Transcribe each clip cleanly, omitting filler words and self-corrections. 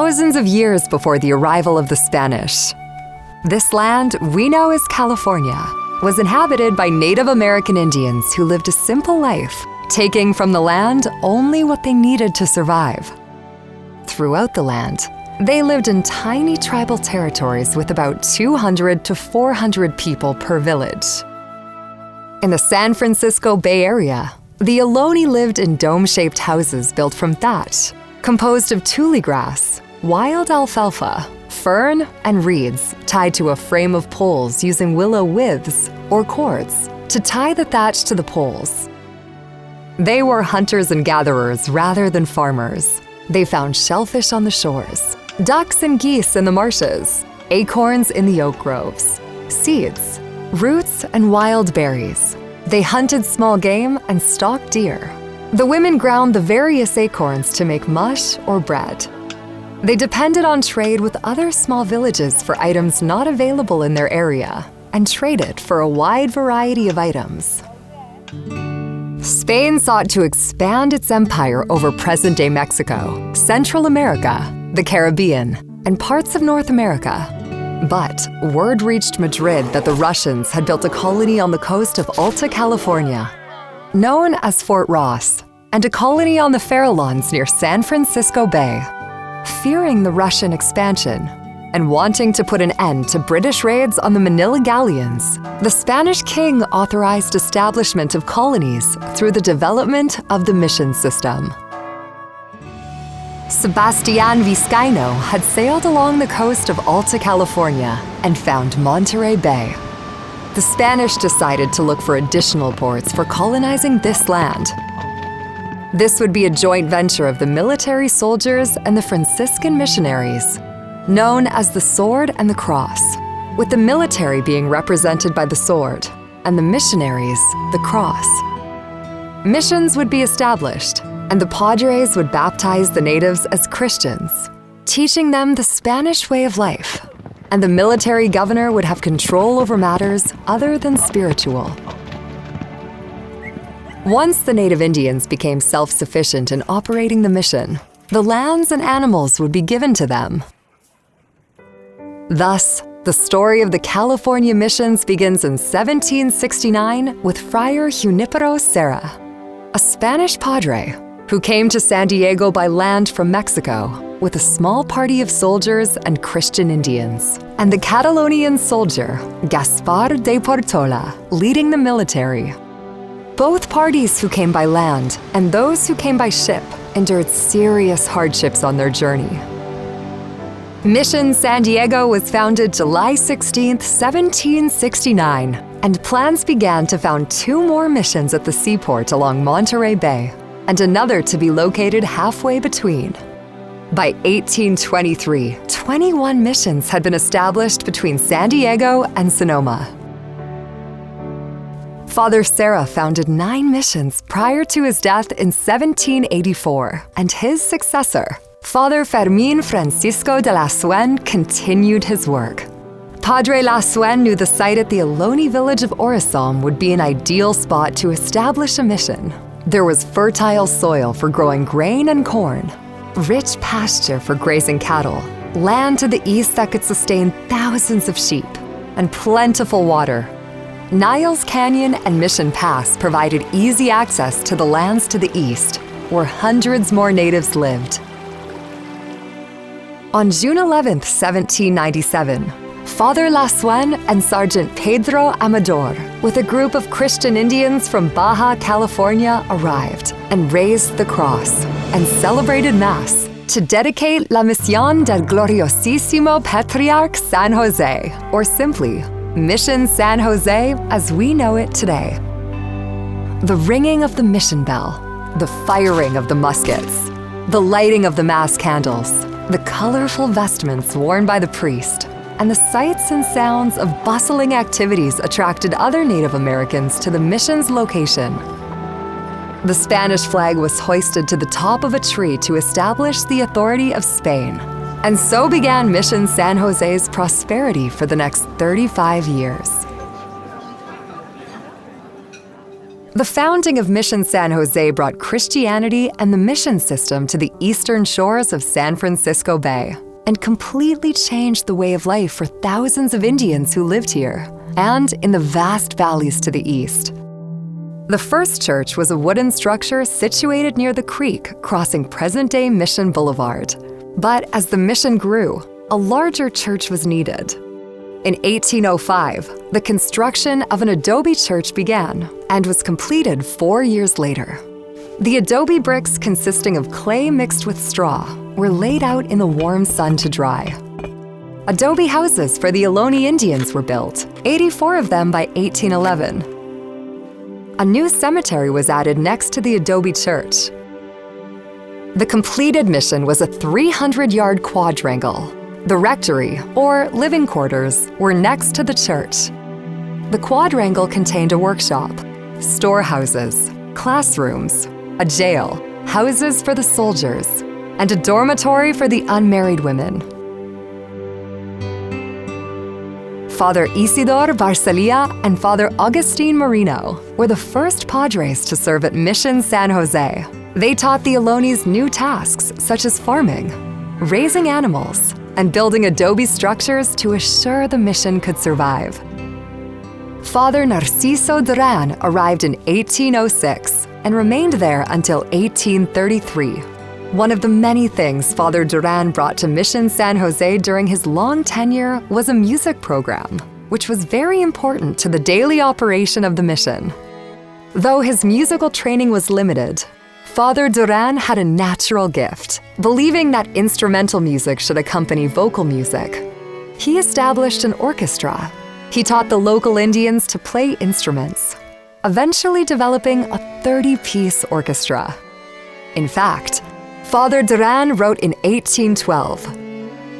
thousands of years before the arrival of the Spanish. This land we know as California was inhabited by Native American Indians who lived a simple life, taking from the land only what they needed to survive. Throughout the land, they lived in tiny tribal territories with about 200 to 400 people per village. In the San Francisco Bay Area, the Ohlone lived in dome-shaped houses built from thatch, composed of tule grass, wild alfalfa, fern, and reeds tied to a frame of poles using willow withes or cords to tie the thatch to the poles. They were hunters and gatherers rather than farmers. They found shellfish on the shores, ducks and geese in the marshes, acorns in the oak groves, seeds, roots, and wild berries. They hunted small game and stalked deer. The women ground the various acorns to make mush or bread. They depended on trade with other small villages for items not available in their area and traded for a wide variety of items. Spain sought to expand its empire over present-day Mexico, Central America, the Caribbean, and parts of North America. But word reached Madrid that the Russians had built a colony on the coast of Alta California, known as Fort Ross, and a colony on the Farallones near San Francisco Bay. Fearing the Russian expansion and wanting to put an end to British raids on the Manila galleons, the Spanish king authorized establishment of colonies through the development of the mission system. Sebastián Vizcaíno had sailed along the coast of Alta California and found Monterey Bay. The Spanish decided to look for additional ports for colonizing this land. This would be a joint venture of the military soldiers and the Franciscan missionaries, known as the Sword and the Cross, with the military being represented by the sword and the missionaries the cross. Missions would be established, and the padres would baptize the natives as Christians, teaching them the Spanish way of life, and the military governor would have control over matters other than spiritual. Once the native Indians became self-sufficient in operating the mission, the lands and animals would be given to them. Thus, the story of the California missions begins in 1769 with Friar Junipero Serra, a Spanish padre who came to San Diego by land from Mexico with a small party of soldiers and Christian Indians, and the Catalonian soldier, Gaspar de Portola, leading the military. Both parties who came by land and those who came by ship endured serious hardships on their journey. Mission San Diego was founded July 16, 1769, and plans began to found 2 more missions at the seaport along Monterey Bay, and another to be located halfway between. By 1823, 21 missions had been established between San Diego and Sonoma. Father Serra founded 9 missions prior to his death in 1784, and his successor, Father Fermín Francisco de Lasuen, continued his work. Padre Lasuen knew the site at the Ohlone village of Orissalm would be an ideal spot to establish a mission. There was fertile soil for growing grain and corn, rich pasture for grazing cattle, land to the east that could sustain thousands of sheep, and plentiful water. Niles Canyon and Mission Pass provided easy access to the lands to the east, where hundreds more natives lived. On June 11, 1797, Father Lasuen and Sergeant Pedro Amador, with a group of Christian Indians from Baja California, arrived and raised the cross and celebrated Mass to dedicate La Misión del Gloriosísimo Patriarca San Jose, or simply, Mission San Jose as we know it today. The ringing of the mission bell, the firing of the muskets, the lighting of the Mass candles, the colorful vestments worn by the priest, and the sights and sounds of bustling activities attracted other Native Americans to the mission's location. The Spanish flag was hoisted to the top of a tree to establish the authority of Spain, and so began Mission San Jose's prosperity for the next 35 years. The founding of Mission San Jose brought Christianity and the mission system to the eastern shores of San Francisco Bay and completely changed the way of life for thousands of Indians who lived here and in the vast valleys to the east. The first church was a wooden structure situated near the creek crossing present-day Mission Boulevard. But as the mission grew, a larger church was needed. In 1805, the construction of an adobe church began and was completed 4 years later. The adobe bricks, consisting of clay mixed with straw, were laid out in the warm sun to dry. Adobe houses for the Ohlone Indians were built, 84 of them by 1811. A new cemetery was added next to the adobe church. The completed mission was a 300-yard quadrangle. The rectory, or living quarters, were next to the church. The quadrangle contained a workshop, storehouses, classrooms, a jail, houses for the soldiers, and a dormitory for the unmarried women. Father Isidor Barcelia and Father Augustine Marino were the first padres to serve at Mission San Jose. They taught the Ohlones new tasks such as farming, raising animals, and building adobe structures to assure the mission could survive. Father Narciso Duran arrived in 1806 and remained there until 1833. One of the many things Father Duran brought to Mission San Jose during his long tenure was a music program, which was very important to the daily operation of the mission. Though his musical training was limited, Father Duran had a natural gift, believing that instrumental music should accompany vocal music. He established an orchestra. He taught the local Indians to play instruments, eventually developing a 30-piece orchestra. In fact, Father Duran wrote in 1812,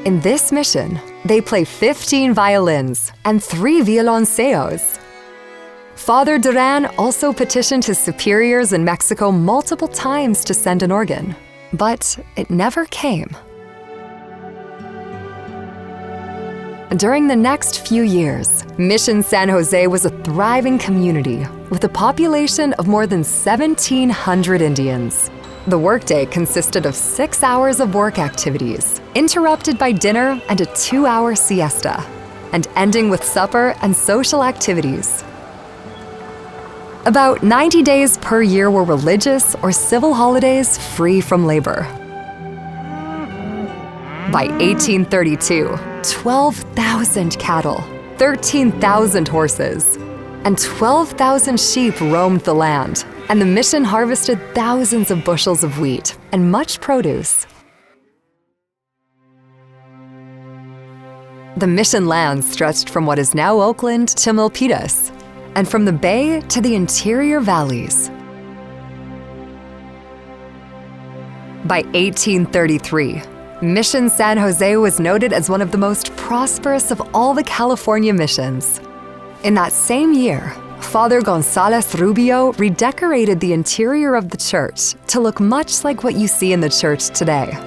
"In this mission, they play 15 violins and 3 violoncellos." Father Duran also petitioned his superiors in Mexico multiple times to send an organ, but it never came. During the next few years, Mission San Jose was a thriving community with a population of more than 1,700 Indians. The workday consisted of 6 hours of work activities, interrupted by dinner and a 2-hour siesta, and ending with supper and social activities. About 90 days per year were religious or civil holidays free from labor. By 1832, 12,000 cattle, 13,000 horses, and 12,000 sheep roamed the land, and the mission harvested thousands of bushels of wheat and much produce. The mission land stretched from what is now Oakland to Milpitas, and from the bay to the interior valleys. By 1833, Mission San Jose was noted as one of the most prosperous of all the California missions. In that same year, Father Gonzalez Rubio redecorated the interior of the church to look much like what you see in the church today.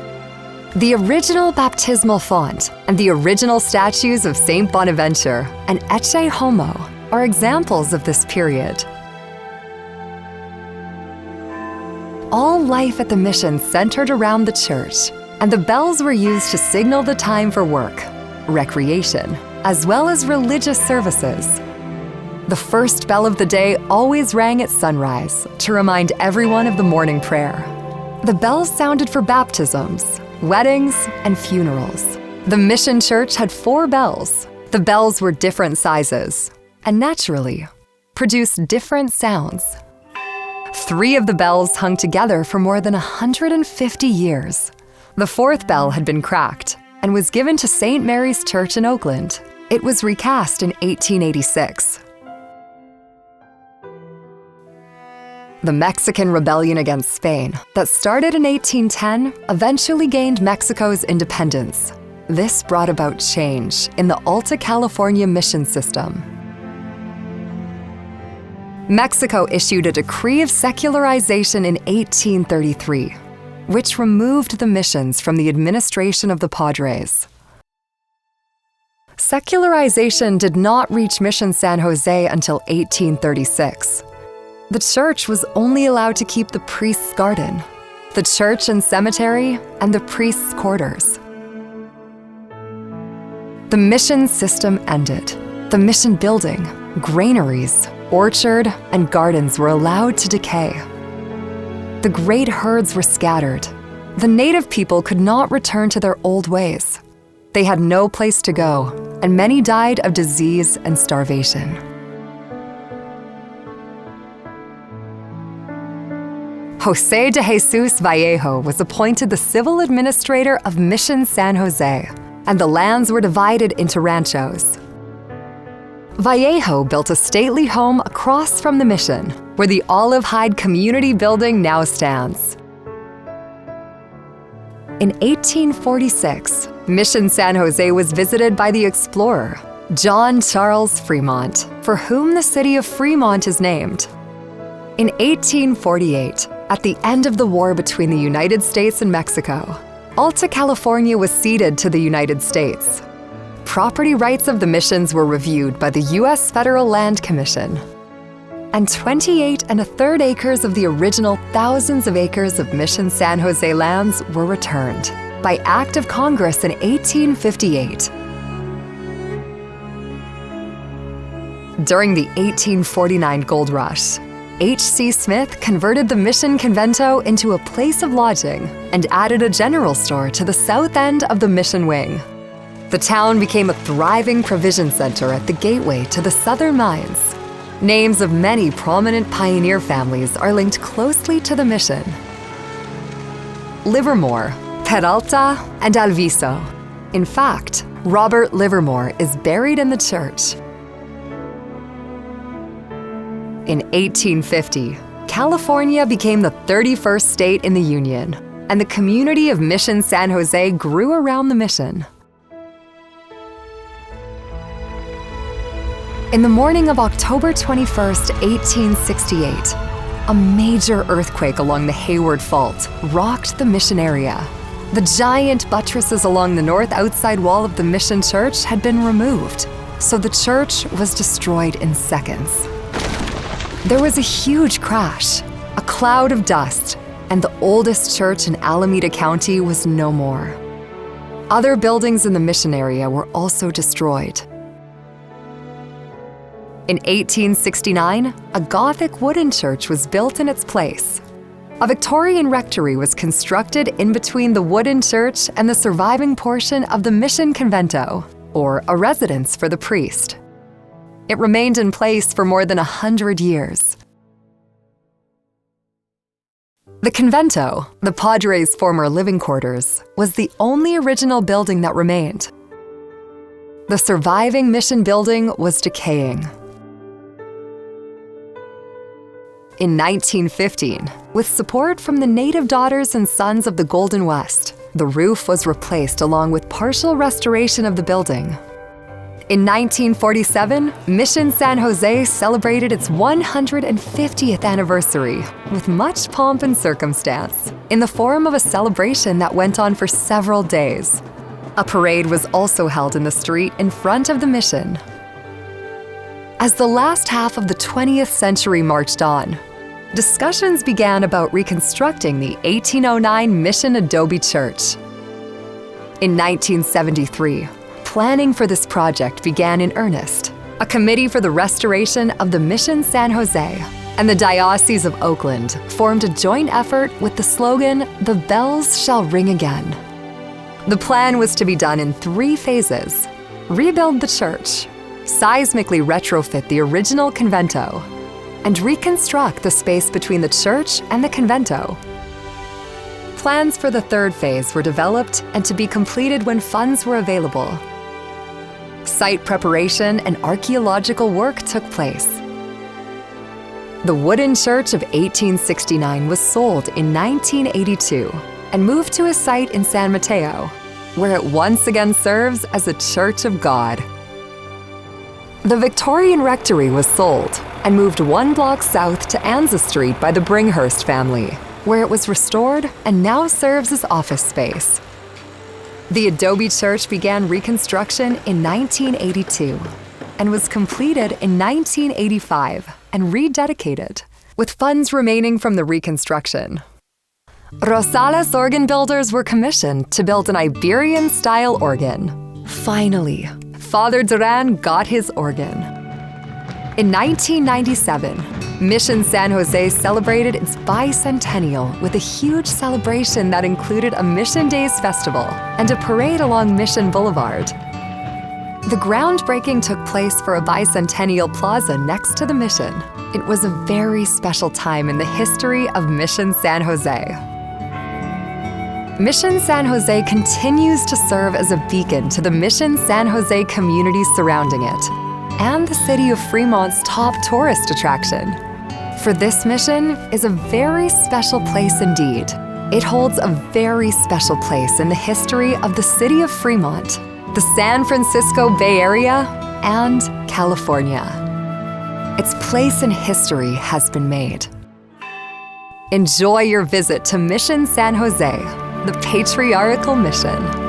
The original baptismal font and the original statues of Saint Bonaventure and Ecce Homo are examples of this period. All life at the mission centered around the church, and the bells were used to signal the time for work, recreation, as well as religious services. The first bell of the day always rang at sunrise to remind everyone of the morning prayer. The bells sounded for baptisms, weddings, and funerals. The mission church had 4 bells. The bells were different sizes and naturally produced different sounds. 3 of the bells hung together for more than 150 years. The 4th bell had been cracked and was given to St. Mary's Church in Oakland. It was recast in 1886. The Mexican Rebellion against Spain that started in 1810 eventually gained Mexico's independence. This brought about change in the Alta California mission system. Mexico issued a decree of secularization in 1833, which removed the missions from the administration of the Padres. Secularization did not reach Mission San Jose until 1836. The church was only allowed to keep the priest's garden, the church and cemetery, and the priest's quarters. The mission system ended. The mission building, granaries, orchard, and gardens were allowed to decay. The great herds were scattered. The native people could not return to their old ways. They had no place to go, and many died of disease and starvation. Jose de Jesus Vallejo was appointed the civil administrator of Mission San Jose, and the lands were divided into ranchos. Vallejo built a stately home across from the mission, where the Olive Hide Community Building now stands. In 1846, Mission San Jose was visited by the explorer, John Charles Fremont, for whom the city of Fremont is named. In 1848, at the end of the war between the United States and Mexico, Alta California was ceded to the United States. Property rights of the missions were reviewed by the U.S. Federal Land Commission, and 28 1/3 acres of the original thousands of acres of Mission San Jose lands were returned by Act of Congress in 1858. During the 1849 gold rush, H.C. Smith converted the Mission Convento into a place of lodging and added a general store to the south end of the Mission Wing. The town became a thriving provision center at the gateway to the southern mines. Names of many prominent pioneer families are linked closely to the mission. Livermore, Peralta, and Alviso. In fact, Robert Livermore is buried in the church. In 1850, California became the 31st state in the Union, and the community of Mission San Jose grew around the mission. In the morning of October 21st, 1868, a major earthquake along the Hayward Fault rocked the mission area. The giant buttresses along the north outside wall of the mission church had been removed, so the church was destroyed in seconds. There was a huge crash, a cloud of dust, and the oldest church in Alameda County was no more. Other buildings in the mission area were also destroyed. In 1869, a Gothic wooden church was built in its place. A Victorian rectory was constructed in between the wooden church and the surviving portion of the Mission Convento, or a residence for the priest. It remained in place for more than 100 years. The convento, the Padres' former living quarters, was the only original building that remained. The surviving mission building was decaying. In 1915, with support from the native daughters and sons of the Golden West, the roof was replaced along with partial restoration of the building. In 1947, Mission San Jose celebrated its 150th anniversary with much pomp and circumstance, in the form of a celebration that went on for several days. A parade was also held in the street in front of the mission. As the last half of the 20th century marched on, discussions began about reconstructing the 1809 Mission Adobe Church. In 1973, planning for this project began in earnest. A committee for the restoration of the Mission San Jose and the Diocese of Oakland formed a joint effort with the slogan, "The bells shall ring again." The plan was to be done in 3 phases: rebuild the church, seismically retrofit the original convento, and reconstruct the space between the church and the convento. Plans for the 3rd phase were developed and to be completed when funds were available. Site preparation and archaeological work took place. The wooden church of 1869 was sold in 1982 and moved to a site in San Mateo, where it once again serves as a church of God. The Victorian rectory was sold and moved 1 block south to Anza Street by the Bringhurst family, where it was restored and now serves as office space. The Adobe Church began reconstruction in 1982 and was completed in 1985 and rededicated. with funds remaining from the Reconstruction. Rosales organ builders were commissioned to build an Iberian-style organ. Finally, Father Duran got his organ. In 1997, Mission San Jose celebrated its bicentennial with a huge celebration that included a Mission Days festival and a parade along Mission Boulevard. The groundbreaking took place for a bicentennial plaza next to the mission. It was a very special time in the history of Mission San Jose. Mission San Jose continues to serve as a beacon to the Mission San Jose community surrounding it, and the city of Fremont's top tourist attraction. For this mission is a very special place indeed. It holds a very special place in the history of the city of Fremont, the San Francisco Bay Area, and California. Its place in history has been made. Enjoy your visit to Mission San Jose, the patriarchal mission.